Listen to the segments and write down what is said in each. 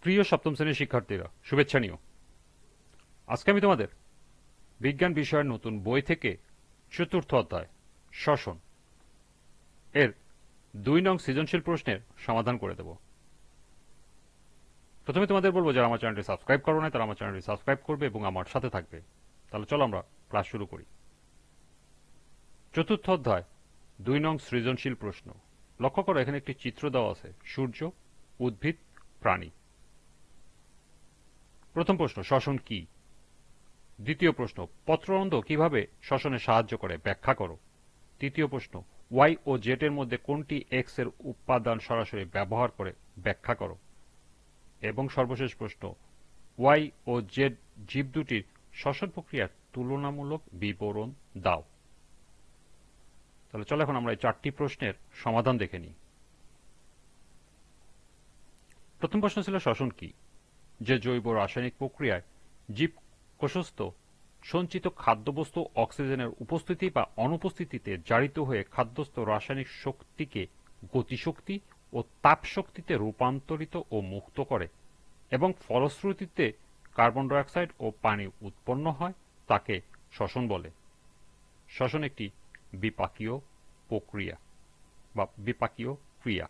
প্রিয় সপ্তম শ্রেণীর শিক্ষার্থীরা, শুভেচ্ছা নিও। আজকে আমি তোমাদের বিজ্ঞান বিষয়ের নতুন বই থেকে চতুর্থ অধ্যায় শ্বসন এর ২ নং সৃজনশীল প্রশ্নের সমাধান করে দেব। প্রথমে তোমাদের বলবো, যারা আমার চ্যানেলটি সাবস্ক্রাইব করো না তারা আমার চ্যানেলটি সাবস্ক্রাইব করবে এবং আমার সাথে থাকবে। তাহলে চলো আমরা ক্লাস শুরু করি। চতুর্থ অধ্যায় ২ নং সৃজনশীল প্রশ্ন। লক্ষ্য করো, এখানে একটি চিত্র দেওয়া আছে, সূর্য, উদ্ভিদ, প্রাণী। প্রথম প্রশ্ন, শ্বসন কি? দ্বিতীয় প্রশ্ন, পত্ররন্ধ্র কিভাবে শ্বসনে সাহায্য করে ব্যাখ্যা করো। তৃতীয় প্রশ্ন, ওয়াই ও জেড এর মধ্যে কোনটি এক্স এর উপাদান সরাসরি ব্যবহার করে ব্যাখ্যা করো। এবং সর্বশেষ প্রশ্ন, ওয়াই ও জেড জীব দুটির শ্বসন প্রক্রিয়ার তুলনামূলক বিবরণ দাও। তাহলে চলো এখন আমরা এই 4টি প্রশ্নের সমাধান দেখে নিই। প্রথম প্রশ্ন ছিল শ্বসন কি? যে জৈব রাসায়নিক প্রক্রিয়ায় জীব কোষস্থ সঞ্চিত খাদ্যবস্তু অক্সিজেনের উপস্থিতি বা অনুপস্থিতিতে জারিত হয়ে খাদ্যস্থ রাসায়নিক শক্তিকে গতিশক্তি ও তাপশক্তিতে রূপান্তরিত ও মুক্ত করে এবং ফলশ্রুতিতে কার্বন ডাইঅক্সাইড ও পানি উৎপন্ন হয়, তাকে শ্বসন বলে। শ্বসন একটি বিপাকীয় প্রক্রিয়া বা বিপাকীয় ক্রিয়া।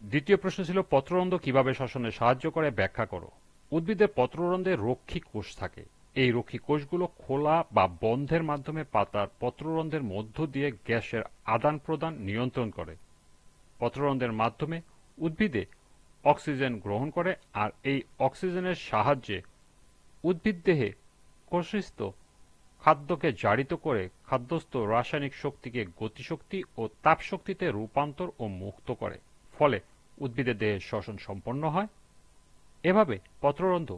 দ্বিতীয় প্রশ্ন ছিল পত্ররন্ধ্র কিভাবে শ্বসনে সাহায্য করে ব্যাখ্যা করো। উদ্ভিদের পত্ররন্ধ্রে রক্ষী কোষ থাকে। এই রক্ষী কোষগুলো খোলা বা বন্ধের মাধ্যমে পাতার পত্ররন্ধ্রের মধ্য দিয়ে গ্যাসের আদান প্রদান নিয়ন্ত্রণ করে। পত্ররন্ধ্রের মাধ্যমে উদ্ভিদে অক্সিজেন গ্রহণ করে, আর এই অক্সিজেনের সাহায্যে উদ্ভিদ দেহে কোষস্থ খাদ্যকে জারিত করে খাদ্যস্থ রাসায়নিক শক্তিকে গতিশক্তি ও তাপশক্তিতে রূপান্তর ও মুক্ত করে, ফলে উদ্ভিদের দেহে শ্বসন সম্পন্ন হয়। এভাবে পত্ররন্ধ্র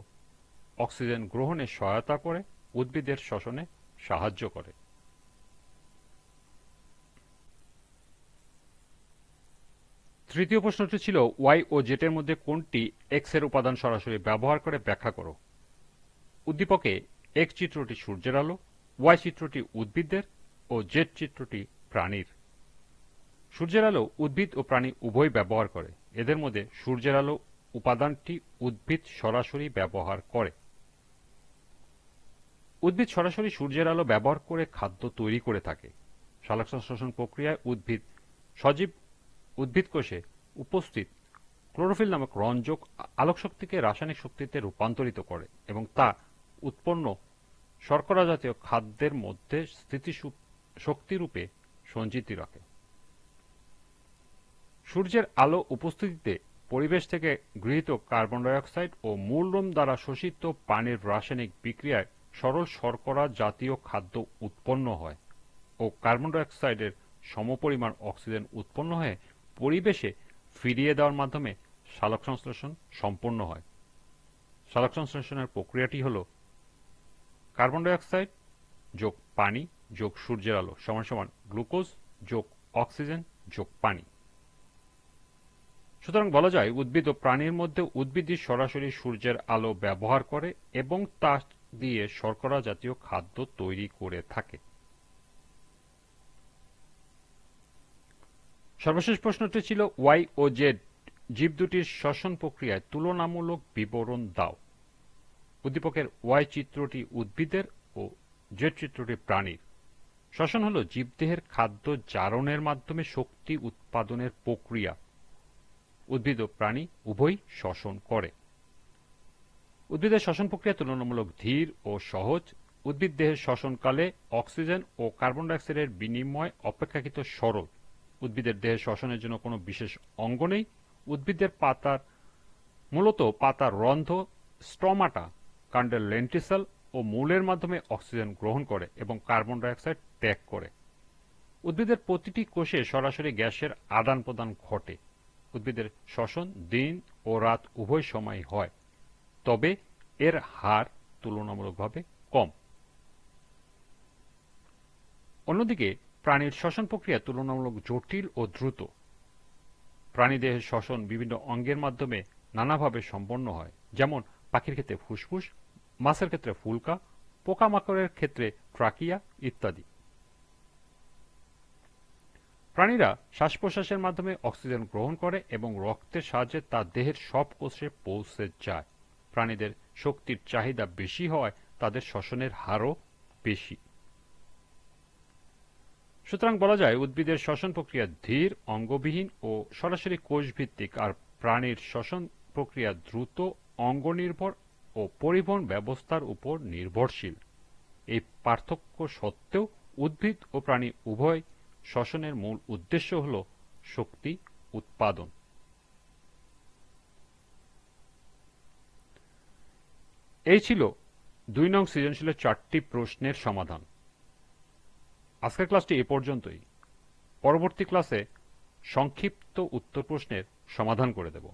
অক্সিজেন গ্রহণে সহায়তা করে উদ্ভিদের শ্বসনে সাহায্য করে। তৃতীয় প্রশ্নটি ছিল ওয়াই ও জেড এর মধ্যে কোনটি এক্স এর উপাদান সরাসরি ব্যবহার করে ব্যাখ্যা করো। উদ্দীপকে এক্স চিত্রটি সূর্যের আলো, ওয়াই চিত্রটি উদ্ভিদের ও জেড চিত্রটি প্রাণীর। সূর্যের আলো উদ্ভিদ ও প্রাণী উভয় ব্যবহার করে। এদের মধ্যে সূর্যের আলো উপাদানটি উদ্ভিদ সরাসরি ব্যবহার করে। উদ্ভিদ সরাসরি সূর্যের আলো ব্যবহার করে খাদ্য তৈরি করে থাকে। সালোকসংশ্লেষণ প্রক্রিয়ায় সজীব উদ্ভিদ কোষে উপস্থিত ক্লোরোফিল নামক রঞ্জক আলোকশক্তিকে রাসায়নিক শক্তিতে রূপান্তরিত করে এবং তা উৎপন্ন শর্করা জাতীয় খাদ্যের মধ্যে শক্তিরূপে সঞ্চিত রাখে। সূর্যের আলো উপস্থিতিতে পরিবেশ থেকে গৃহীত কার্বন ডাইঅক্সাইড ও মূলরোম দ্বারা শোষিত পানির রাসায়নিক বিক্রিয়ায় সরল শর্করা জাতীয় খাদ্য উৎপন্ন হয় ও কার্বন ডাইঅক্সাইডের সমপরিমাণ অক্সিজেন উৎপন্ন হয়ে পরিবেশে ফিরিয়ে দেওয়ার মাধ্যমে সালোকসংশ্লেষণ সম্পন্ন হয়। সালোকসংশ্লেষণের প্রক্রিয়াটি হল কার্বন ডাইঅক্সাইড যোগ পানি যোগ সূর্যের আলো সমান সমান গ্লুকোজ যোগ অক্সিজেন যোগ পানি। সুতরাং বলা যায় উদ্ভিদ ও প্রাণীর মধ্যে উদ্ভিদই সরাসরি সূর্যের আলো ব্যবহার করে এবং তা দিয়ে শর্করা জাতীয় খাদ্য তৈরি করে থাকে। সর্বশেষ প্রশ্নটি ছিল ওয়াই ও জেড জীব দুটির শ্বসন প্রক্রিয়ায় তুলনামূলক বিবরণ দাও। উদ্দীপকের ওয়াই চিত্রটি উদ্ভিদের ও জেড চিত্রটি প্রাণীর। শ্বসন হল জীবদেহের খাদ্য জারণের মাধ্যমে শক্তি উৎপাদনের প্রক্রিয়া। উদ্ভিদ ও প্রাণী উভয়ই শ্বসন করে। উদ্ভিদের শ্বসন প্রক্রিয়া তুলনামূলক ধীর ও সহজ। উদ্ভিদ দেহের শ্বসনকালে অক্সিজেন ও কার্বন ডাইঅক্সাইডের বিনিময় অপেক্ষাকৃত সরল। উদ্ভিদের দেহে শ্বসনের জন্য কোনো বিশেষ অঙ্গ নেই। উদ্ভিদের মূলত পাতার রন্ধ্র স্ট্রমাটা, কাণ্ডের লেন্টিসেল ও মূলের মাধ্যমে অক্সিজেন গ্রহণ করে এবং কার্বন ডাইঅক্সাইড ত্যাগ করে। উদ্ভিদের প্রতিটি কোষে সরাসরি গ্যাসের আদান প্রদান ঘটে। উদ্ভিদের শ্বসন দিন ও রাত উভয় সময় হয়, তবে এর হার তুলনামূলকভাবে কম। অন্যদিকে প্রাণীর শ্বসন প্রক্রিয়া তুলনামূলক জটিল ও দ্রুত। প্রাণীদেহের শ্বসন বিভিন্ন অঙ্গের মাধ্যমে নানাভাবে সম্পন্ন হয়, যেমন পাখির ক্ষেত্রে ফুসফুস, মাছের ক্ষেত্রে ফুলকা, পোকামাকড়ের ক্ষেত্রে ট্রাকিয়া ইত্যাদি। প্রাণীরা শ্বাস প্রশ্বাসের মাধ্যমে অক্সিজেন গ্রহণ করে এবং রক্তের সাহায্যে তা দেহের সব কোষে পৌঁছে যায়। প্রাণীদের শক্তির চাহিদা বেশি হওয়ায় তাদের শ্বসনের হারও বেশি। সুতরাং বলা যায় উদ্ভিদের শ্বসন প্রক্রিয়া ধীর, অঙ্গবিহীন ও সরাসরি কোষভিত্তিক, আর প্রাণীর শ্বসন প্রক্রিয়া দ্রুত, অঙ্গনির্ভর ও পরিবহন ব্যবস্থার উপর নির্ভরশীল। এই পার্থক্য সত্ত্বেও উদ্ভিদ ও প্রাণী উভয় শ্বসনের মূল উদ্দেশ্য হল শক্তি উৎপাদন। এই ছিল 2 নং সৃজনশীলের 4টি প্রশ্নের সমাধান। আজকের ক্লাসটি এ পর্যন্তই। পরবর্তী ক্লাসে সংক্ষিপ্ত উত্তর প্রশ্নের সমাধান করে দেব।